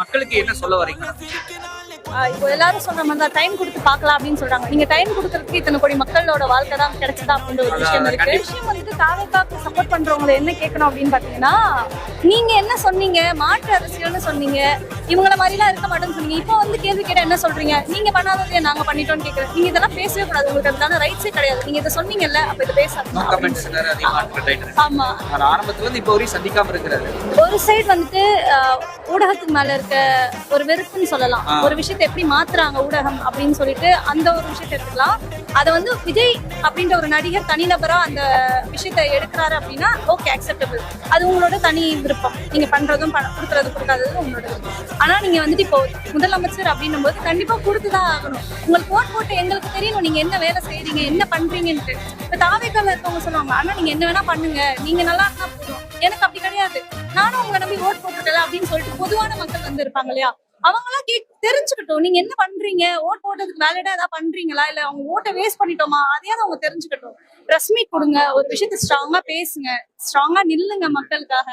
மக்களுக்கு என்ன சொல்ல வரீங்க? இப்போ எல்லாரும் சொல்ற மாதிரி தான் டைம் கொடுத்து பார்க்கலாம் அப்படின்னு சொல்றாங்க. நீங்க டைம் கொடுக்கறதுக்கு இத்தனை கோடி மக்களோட வாழ்க்கை தான் கிடைச்சதா அப்படின்ற ஒரு விஷயம் இருக்கு. விஷயம் வந்துட்டு தாவேக்காக்கு சப்போர்ட் பண்றவங்களை என்ன கேட்கணும் அப்படின்னு பாத்தீங்கன்னா, நீங்க என்ன சொன்னீங்க, மாற்று அரசியல்னு சொன்னீங்க, இவங்கள மாதிரிலாம் இருக்க மாட்டேன்னு சொன்னீங்க. இப்போ வந்து கேள்வி கேட்ட என்ன சொல்றீங்க, நீங்க பண்ணாததே நாங்க பண்ணிட்டோம்னு கேட்கறேன். நீங்க இதெல்லாம் பேசவே கூடாது, உங்களுக்கு அதுக்கான ரைட்ஸே கிடையாது. நீங்க இதை சொன்னீங்கல்ல, அப்ப இதை பேசாதீங்க. ஆமா, ஆரம்பத்துல இருந்து இப்போ வரையும் சந்திக்காம இருக்கிறாரு. ஒரு சைடு வந்துட்டு ஊடகத்துக்கு மேல இருக்க ஒரு வெறுப்புன்னு சொல்லலாம். ஒரு விஷயத்தை எப்படி மாத்துறாங்க ஊடகம் அப்படின்னு சொல்லிட்டு அந்த ஒரு விஷயத்தை எடுத்துக்கலாம். அதை வந்து விஜய் அப்படின்ற ஒரு நடிகர் தனிநபரா அந்த விஷயத்தை எடுக்கிறாரு அப்படின்னா ஓகே, அக்செப்டபிள். அது உங்களோட தனி விருப்பம். நீங்க பண்றதும் கொடுக்கறது கொடுக்காததும் உங்களோட விருப்பம். ஆனா நீங்க வந்துட்டு இப்போ முதலமைச்சர் அப்படின்னும் போது கண்டிப்பா கொடுத்துதான் ஆகணும். உங்களுக்கு ஓட் போட்டு எங்களுக்கு தெரியணும் நீங்க என்ன வேலை செய்யறீங்க, என்ன பண்றீங்கன்ட்டு. இப்ப தாவேக்கால இருக்கவங்க சொல்லுவாங்க, ஆனா நீங்க என்ன வேணா பண்ணுங்க, நீங்க நல்லா இருந்தா போதும். எனக்கு அப்படி கிடையாது, நானும் உங்களை நம்பி ஓட் போட்டுட்டல அப்படின்னு சொல்லிட்டு பொதுவான மக்கள் வந்து இருப்பாங்க இல்லையா, அவங்க எல்லாம் தெரிஞ்சுக்கிட்டோம். நீங்க என்ன பண்றீங்க, ஓட் போட்டதுக்கு வேலிடா ஏதாவது பண்றீங்களா, இல்ல அவங்க ஓட்டை வேஸ்ட் பண்ணிட்டோமா, அதையாவது அவங்க தெரிஞ்சுக்கிட்டோம். பிரஸ் மீட் கொடுங்க, ஒரு விஷயத்த ஸ்ட்ராங்கா பேசுங்க, ஸ்ட்ராங்கா நில்லுங்க மக்களுக்காக.